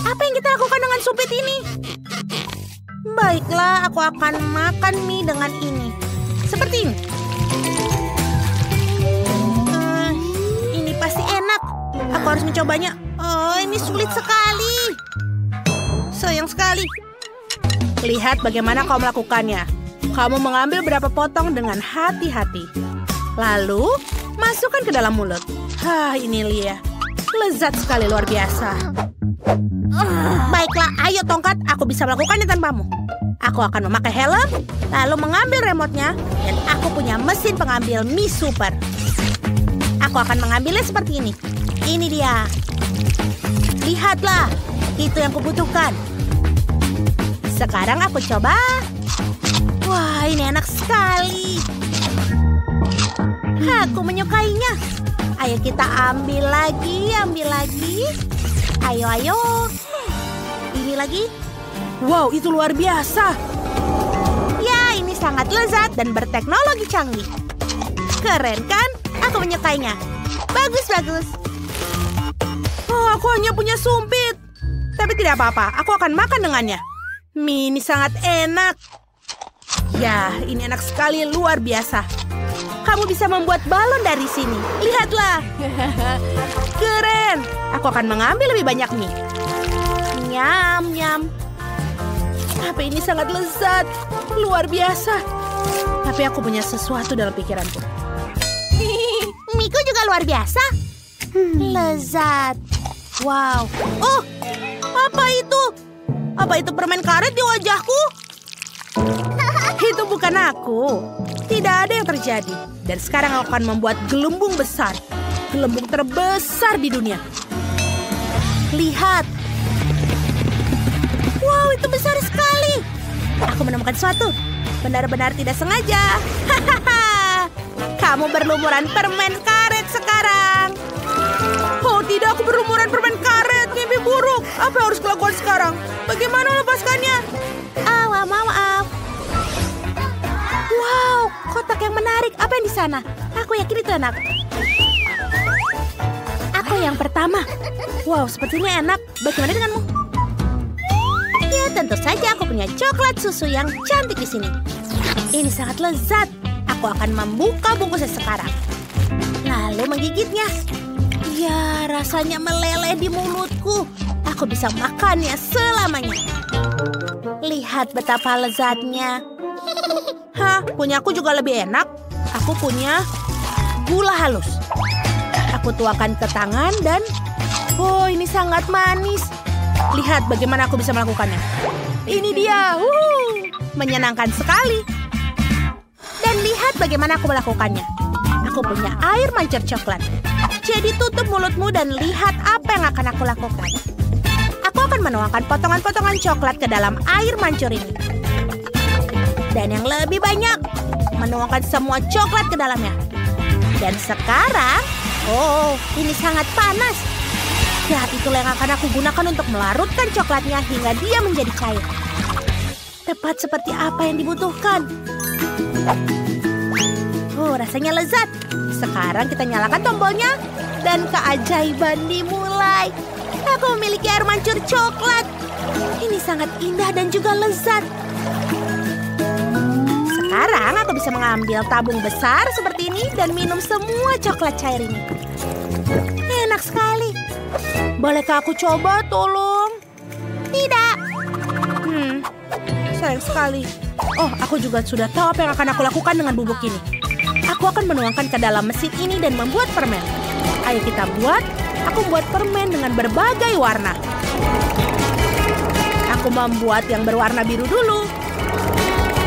Apa yang kita lakukan dengan sumpit ini? Baiklah, aku akan makan mie dengan ini. Seperti ini. Ini pasti enak. Aku harus mencobanya. Oh, ini sulit sekali. Sayang sekali. Lihat bagaimana kau melakukannya. Kamu mengambil berapa potong dengan hati-hati. Lalu, masukkan ke dalam mulut. Ini Lia. Lezat sekali, luar biasa. Baiklah, ayo tongkat. Aku bisa melakukannya tanpamu. Aku akan memakai helm, lalu mengambil remote-nya, dan aku punya mesin pengambil mie super. Aku akan mengambilnya seperti ini. Ini dia. Lihatlah, itu yang kubutuhkan. Sekarang aku coba. Wah, ini enak sekali. Aku menyukainya. Ayo kita ambil lagi. Ayo. Ini lagi. Wow, itu luar biasa. Ya, ini sangat lezat dan berteknologi canggih. Keren kan? Aku menyukainya. Bagus. Oh, aku hanya punya sumpit. Tapi tidak apa-apa, aku akan makan dengannya. Mie ini sangat enak. Ya, ini enak sekali, luar biasa. Kamu bisa membuat balon dari sini. Lihatlah. Keren. Aku akan mengambil lebih banyak mie. Nyam. Tapi ini sangat lezat. Luar biasa. Tapi aku punya sesuatu dalam pikiranku. Miku juga luar biasa. Lezat. Wow. Oh, apa itu? Apa itu permen karet di wajahku? Itu bukan aku. Tidak ada yang terjadi. Dan sekarang aku akan membuat gelembung besar. Gelembung terbesar di dunia. Lihat. Wow, itu besar sekali. Aku menemukan sesuatu. Benar-benar tidak sengaja. Kamu berlumuran permen karet sekarang. Oh tidak, aku berlumuran permen karet. Mimpi buruk. Apa yang harus kulakukan sekarang? Bagaimana melepaskannya? Maaf. Wow, kotak yang menarik. Apa yang di sana? Aku yakin itu enak. Aku yang pertama. Wow, sepertinya enak. Bagaimana denganmu? Ya, tentu saja aku punya coklat susu yang cantik di sini. Ini sangat lezat. Aku akan membuka bungkusnya sekarang. Lalu menggigitnya. Ya, rasanya meleleh di mulutku. Aku bisa makannya selamanya. Lihat betapa lezatnya. Punyaku juga lebih enak. Aku punya gula halus. Aku tuangkan ke tangan dan... Oh, ini sangat manis. Lihat bagaimana aku bisa melakukannya. Ini dia. Menyenangkan sekali. Dan lihat bagaimana aku melakukannya. Aku punya air mancur coklat. Jadi tutup mulutmu dan lihat apa yang akan aku lakukan. Aku akan menuangkan potongan-potongan coklat ke dalam air mancur ini. Dan yang lebih banyak, menuangkan semua coklat ke dalamnya. Dan sekarang, ini sangat panas. Ya, itulah yang akan aku gunakan untuk melarutkan coklatnya hingga dia menjadi cair. Tepat seperti apa yang dibutuhkan. Rasanya lezat. Sekarang kita nyalakan tombolnya dan keajaiban dimulai. Aku memiliki air mancur coklat. Ini sangat indah dan juga lezat. Sekarang aku bisa mengambil tabung besar seperti ini dan minum semua coklat cair ini. Enak sekali. Bolehkah aku coba, tolong? Tidak. Sayang sekali. Oh, aku juga sudah tahu apa yang akan aku lakukan dengan bubuk ini. Aku akan menuangkan ke dalam mesin ini dan membuat permen. Ayo kita buat. Aku buat permen dengan berbagai warna. Aku membuat yang berwarna biru dulu.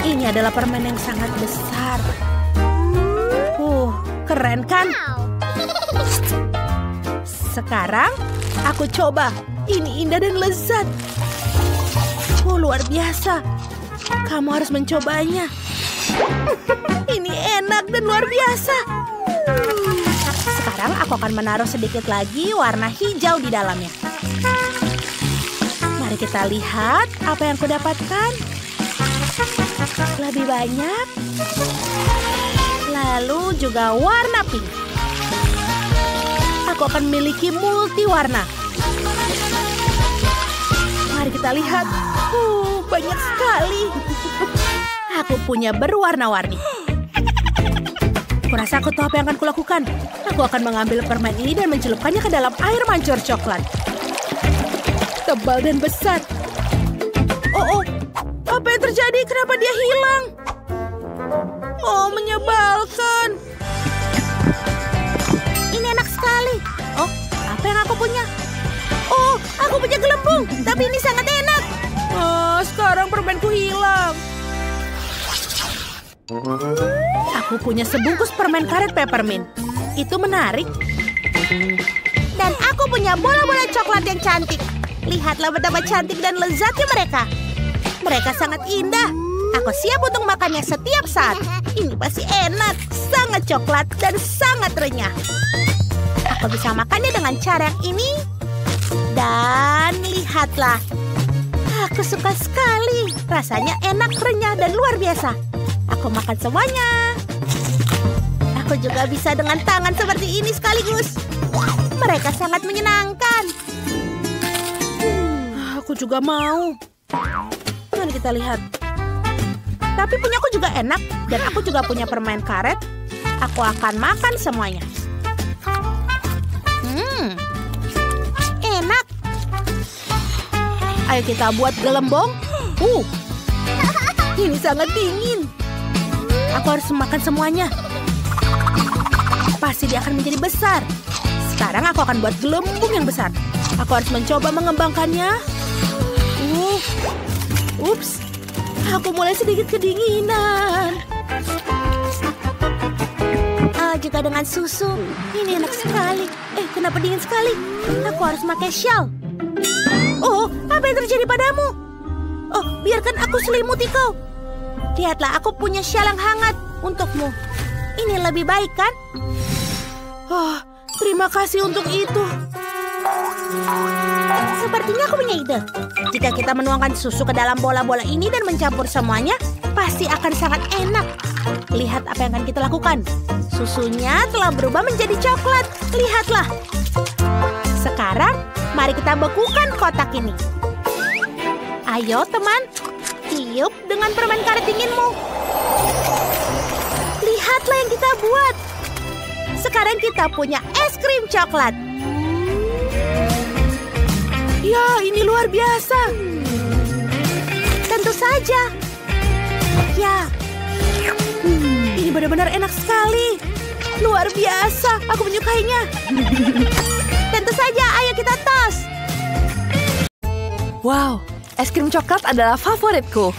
Ini adalah permen yang sangat besar. Keren kan? Sekarang aku coba. Ini indah dan lezat. Luar biasa. Kamu harus mencobanya. Ini enak dan luar biasa. Sekarang aku akan menaruh sedikit lagi warna hijau di dalamnya. Mari kita lihat apa yang aku dapatkan. Lebih banyak. Lalu juga warna pink. Aku akan memiliki multi warna. kita lihat. Banyak sekali. Aku punya berwarna-warni. Kurasa aku tahu apa yang akan kulakukan. Aku akan mengambil permen ini dan mencelupkannya ke dalam air mancur coklat. Tebal dan besar. Oh, apa yang terjadi? Kenapa dia hilang? Oh, menyebalkan. Ini enak sekali. Oh, apa yang aku punya? Oh, aku punya gelembung. Tapi ini sangat enak. Sekarang permenku hilang. Aku punya sebungkus permen karet peppermint. Itu menarik. Dan aku punya bola-bola coklat yang cantik. Lihatlah betapa cantik dan lezatnya mereka. Mereka sangat indah. Aku siap untuk makannya setiap saat. Ini pasti enak, sangat coklat, dan sangat renyah. Aku bisa makannya dengan cara yang ini. Dan lihatlah. Aku suka sekali. Rasanya enak, renyah, dan luar biasa. Aku makan semuanya. Aku juga bisa dengan tangan seperti ini sekaligus. Mereka sangat menyenangkan. Aku juga mau. Mari kita lihat. Tapi punyaku juga enak. Dan aku juga punya permen karet. Aku akan makan semuanya. Enak. Ayo kita buat gelembung. Ini sangat dingin. Aku harus makan semuanya. Pasti dia akan menjadi besar. Sekarang aku akan buat gelembung yang besar. Aku harus mencoba mengembangkannya. Ups. Aku mulai sedikit kedinginan. Juga dengan susu. Ini enak sekali. Kenapa dingin sekali? Aku harus pakai shawl. Oh, apa yang terjadi padamu? Oh, biarkan aku selimuti kau. Lihatlah, aku punya shawl yang hangat untukmu. Ini lebih baik, kan? Oh, terima kasih untuk itu. Sepertinya aku punya ide. Jika kita menuangkan susu ke dalam bola-bola ini dan mencampur semuanya, pasti akan sangat enak. Lihat apa yang akan kita lakukan. Susunya telah berubah menjadi coklat. Lihatlah. Sekarang, mari kita bekukan kotak ini. Ayo, teman. Tiup dengan permen karet dinginmu. Lihatlah yang kita buat. Sekarang kita punya es krim coklat. Ya, ini luar biasa. Tentu saja. Ya. Ini benar-benar enak sekali. Luar biasa. Aku menyukainya. Tentu saja, ayo kita tos. Wow, es krim coklat adalah favoritku.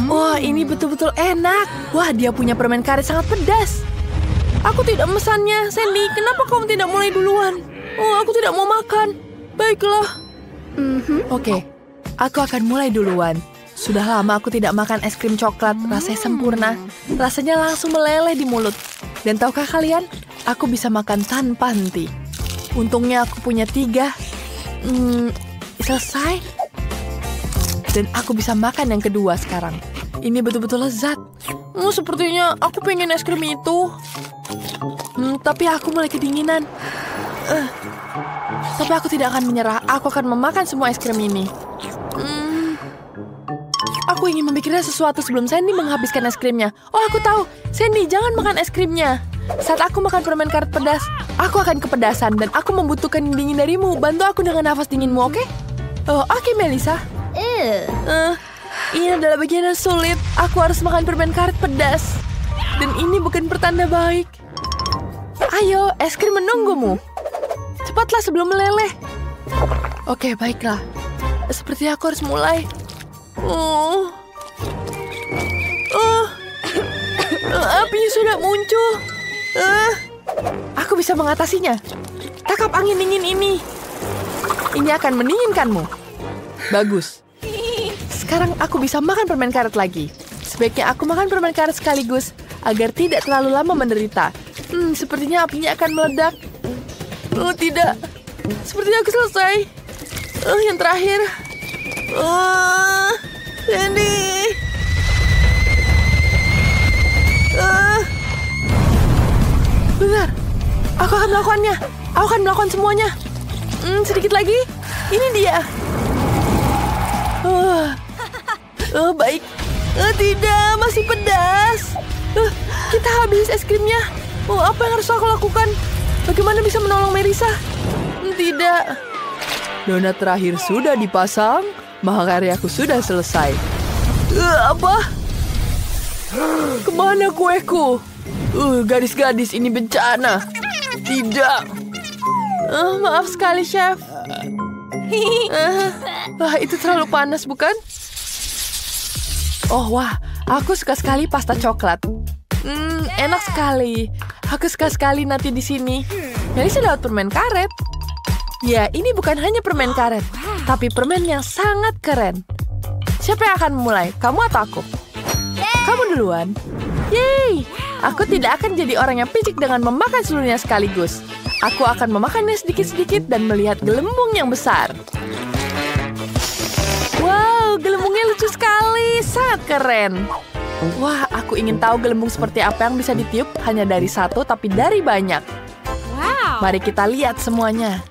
Wah, ini betul-betul enak. Wah, dia punya permen karet sangat pedas. Aku tidak memesannya. Sandy, kenapa kamu tidak mulai duluan? Oh, aku tidak mau makan. Baiklah. Oke, aku akan mulai duluan. Sudah lama aku tidak makan es krim coklat. Rasanya sempurna. Rasanya langsung meleleh di mulut. Dan tahukah kalian, aku bisa makan tanpa henti. Untungnya aku punya 3. Selesai. Dan aku bisa makan yang kedua sekarang. Ini betul-betul lezat. Sepertinya aku pengen es krim itu. Tapi aku mulai kedinginan. Tapi aku tidak akan menyerah. Aku akan memakan semua es krim ini. Aku ingin memikirkan sesuatu sebelum Sandy menghabiskan es krimnya. Oh, aku tahu. Sandy, jangan makan es krimnya. Saat aku makan permen karet pedas, aku akan kepedasan dan aku membutuhkan dingin darimu. Bantu aku dengan nafas dinginmu, oke? Oh, oke, Melissa. Ini adalah bagian yang sulit. Aku harus makan permen karet pedas. Dan ini bukan pertanda baik. Ayo, es krim menunggumu. Cepatlah sebelum meleleh. Oke, baiklah. Seperti aku harus mulai. Apinya sudah muncul. Aku bisa mengatasinya. Tangkap angin dingin ini. Ini akan mendinginkanmu. Bagus. Sekarang aku bisa makan permen karet lagi. Sebaiknya aku makan permen karet sekaligus agar tidak terlalu lama menderita. Sepertinya apinya akan meledak. Oh, tidak. Sepertinya aku selesai. Yang terakhir. Sandy. Benar. Aku akan melakukannya. Aku akan melakukan semuanya. Sedikit lagi. Ini dia. Baik. Tidak, masih pedas. Kita habis es krimnya. Apa yang harus aku lakukan? Bagaimana bisa menolong Melissa? Tidak. Donat terakhir sudah dipasang. Mahakaryaku sudah selesai. Apa? Kemana kueku? Gadis-gadis, ini bencana. Tidak. Maaf sekali, Chef. Itu terlalu panas, bukan? Oh, wah. Aku suka sekali pasta coklat. Enak sekali. Aku suka sekali nanti di sini. Melissa dapat permen karet. Ya, ini bukan hanya permen karet, tapi permen yang sangat keren. Siapa yang akan memulai? Kamu atau aku? Kamu duluan. Yeay! Aku tidak akan jadi orang yang picik dengan memakan seluruhnya sekaligus. Aku akan memakannya sedikit-sedikit dan melihat gelembung yang besar. Wow, gelembungnya lucu sekali. Sangat keren. Wah, aku ingin tahu gelembung seperti apa yang bisa ditiup hanya dari satu tapi dari banyak. Wow. Mari kita lihat semuanya.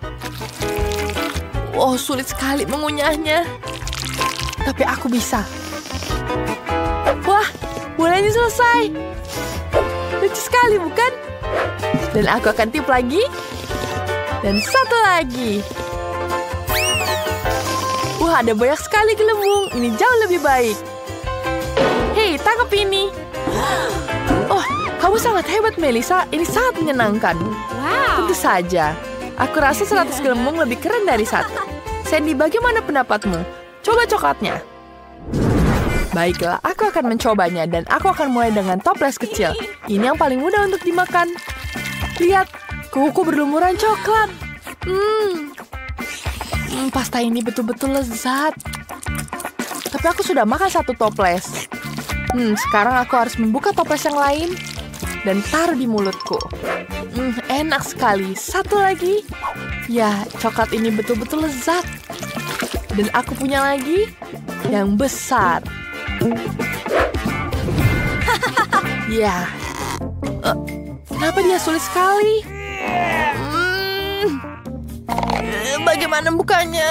Oh, sulit sekali mengunyahnya. Tapi aku bisa. Wah, bolanya selesai. Lucu sekali, bukan? Dan aku akan tiup lagi. Dan satu lagi. Wah, ada banyak sekali gelembung. Ini jauh lebih baik. Hei, tangkap ini. Oh, kamu sangat hebat, Melissa. Ini sangat menyenangkan. Wow. Tentu saja. Aku rasa 100 gelembung lebih keren dari satu. Sandy, bagaimana pendapatmu? Coba coklatnya. Baiklah, aku akan mencobanya dan aku akan mulai dengan toples kecil. Ini yang paling mudah untuk dimakan. Lihat, kuku berlumuran coklat. Pasta ini betul-betul lezat. Tapi aku sudah makan satu toples. Sekarang aku harus membuka toples yang lain dan taruh di mulutku. Enak sekali. Satu lagi. Ya, coklat ini betul-betul lezat. Dan aku punya lagi yang besar. Ya. Kenapa dia sulit sekali? Bagaimana bukanya?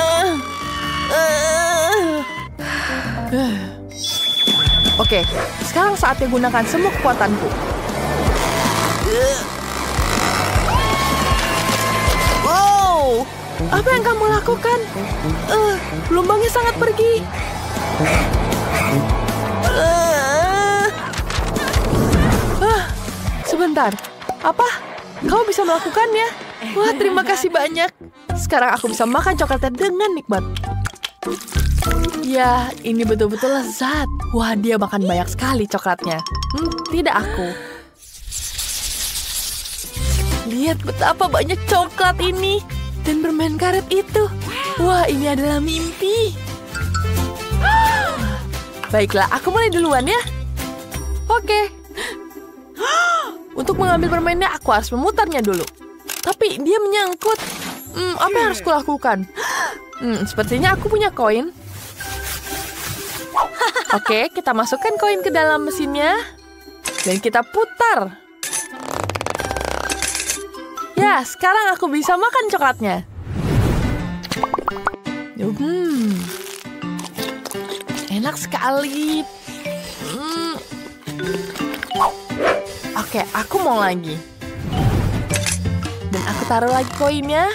Oke, sekarang saatnya gunakan semua kekuatanku. Wow, apa yang kamu lakukan? Gelombangnya sangat pergi. Sebentar, apa? Kamu bisa melakukannya? Wah, terima kasih banyak. Sekarang aku bisa makan coklatnya dengan nikmat. Ya, ini betul-betul lezat. Wah, dia makan banyak sekali coklatnya. Tidak aku. Lihat betapa banyak coklat ini. Dan permen karet itu. Wah, ini adalah mimpi. Baiklah, aku mulai duluan ya. Oke. Untuk mengambil permennya, aku harus memutarnya dulu. Tapi dia menyangkut. Apa yang harus kulakukan? Sepertinya aku punya koin. Oke, kita masukkan koin ke dalam mesinnya. Dan kita putar. Ya, sekarang aku bisa makan coklatnya. Enak sekali. Oke, aku mau lagi. Dan aku taruh lagi koinnya.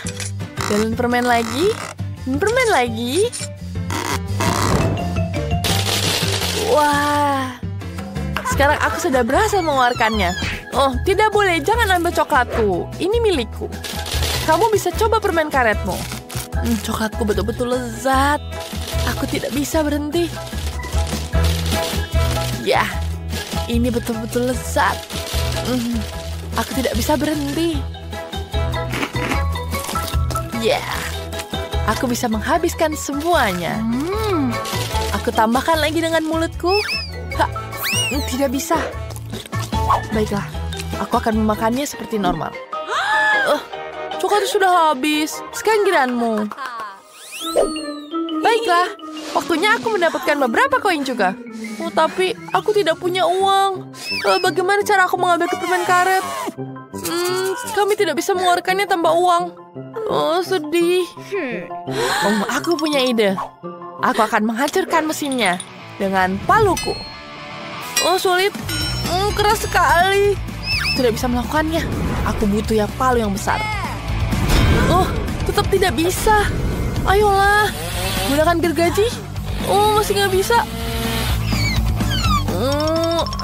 Dan permen lagi. Dan permen lagi. Wah. Sekarang aku sudah berhasil mengeluarkannya. Oh, tidak boleh. Jangan ambil coklatku. Ini milikku. Kamu bisa coba permen karetmu. Coklatku betul-betul lezat. Aku tidak bisa berhenti. Ya, ini betul-betul lezat. Aku tidak bisa berhenti. Ya, aku bisa menghabiskan semuanya. Aku tambahkan lagi dengan mulutku. Tidak bisa. Baiklah, aku akan memakannya seperti normal. Coklatnya sudah habis. Sekarang giliranmu. Baiklah, waktunya aku mendapatkan beberapa koin juga. Tapi aku tidak punya uang. Bagaimana cara aku mengambil permen karet? Kami tidak bisa mengeluarkannya tanpa uang. Oh, sedih. Aku punya ide. Aku akan menghancurkan mesinnya. dengan paluku. Oh, sulit. Keras sekali. Tidak bisa melakukannya. Aku butuh yang palu yang besar. Oh, tetap tidak bisa. Ayolah, gunakan gergaji. Oh, masih nggak bisa.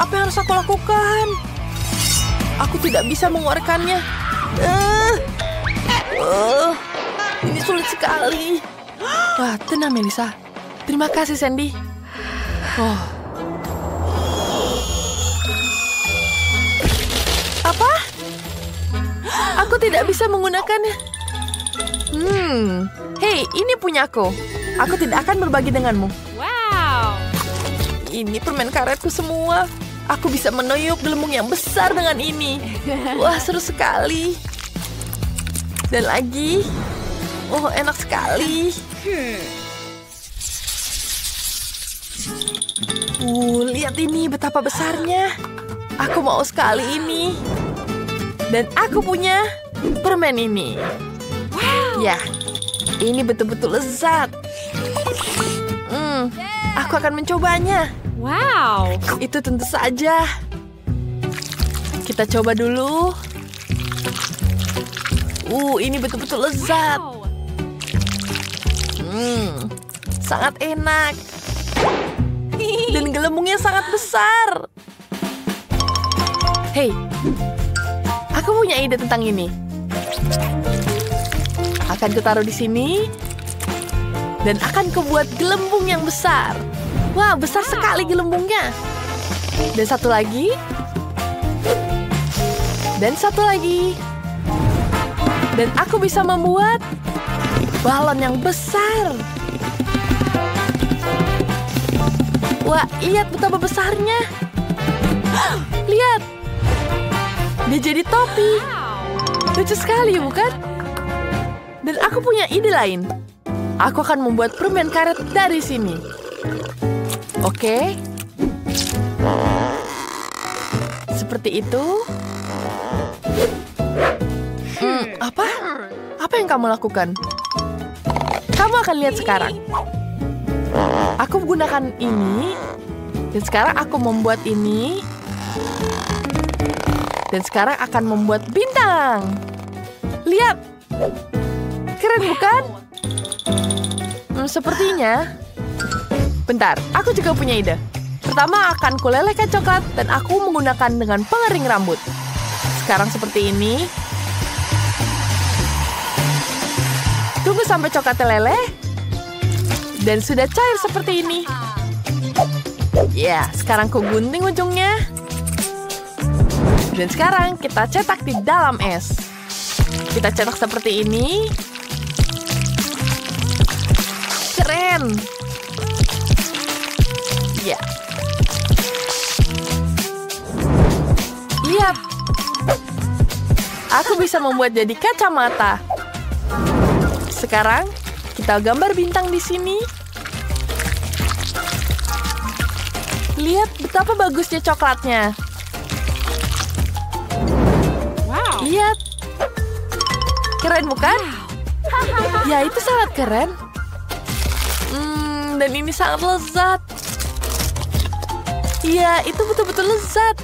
Apa yang harus aku lakukan? Aku tidak bisa mengeluarkannya. Ini sulit sekali. Wah, tenang Melissa. Terima kasih Sandy. Oh. Apa? Aku tidak bisa menggunakannya. Hei, ini punyaku. Aku tidak akan berbagi denganmu. Wow. Ini permen karetku semua. Aku bisa meniup gelembung yang besar dengan ini. Wah, seru sekali. Dan lagi. Oh, enak sekali. Lihat ini betapa besarnya. Aku mau sekali ini. Dan aku punya permen ini. Wow. Ya, ini betul-betul lezat. Aku akan mencobanya. Wow. Itu tentu saja. Kita coba dulu. Ini betul-betul lezat. Wow. Sangat enak. Dan gelembungnya sangat besar. Hei, aku punya ide tentang ini. Akan kutaruh di sini. Dan akan kubuat gelembung yang besar. Wah, besar sekali gelembungnya. Dan satu lagi. Dan satu lagi. Dan aku bisa membuat balon yang besar. Wah, lihat betapa besarnya. Lihat. Dia jadi topi. Lucu sekali, bukan? Dan aku punya ide lain. Aku akan membuat permen karet dari sini. Oke. Seperti itu. Apa? Apa yang kamu lakukan? Kamu akan lihat sekarang. Aku gunakan ini. Dan sekarang aku membuat ini. Dan sekarang akan membuat bintang. Lihat. Keren bukan? Sepertinya. Bentar, aku juga punya ide. Pertama akan kulelehkan coklat dan aku menggunakan dengan pengering rambut. Sekarang seperti ini. Tunggu sampai coklatnya leleh. Dan sudah cair seperti ini. Ya, sekarang ku gunting ujungnya. Dan sekarang kita cetak di dalam es. Kita cetak seperti ini. Keren. Ya. Lihat. Aku bisa membuat jadi kacamata. Sekarang kita gambar bintang di sini. Lihat betapa bagusnya coklatnya. Wow. Lihat. Keren bukan? Ya, itu sangat keren. Dan ini sangat lezat. Iya, itu betul-betul lezat.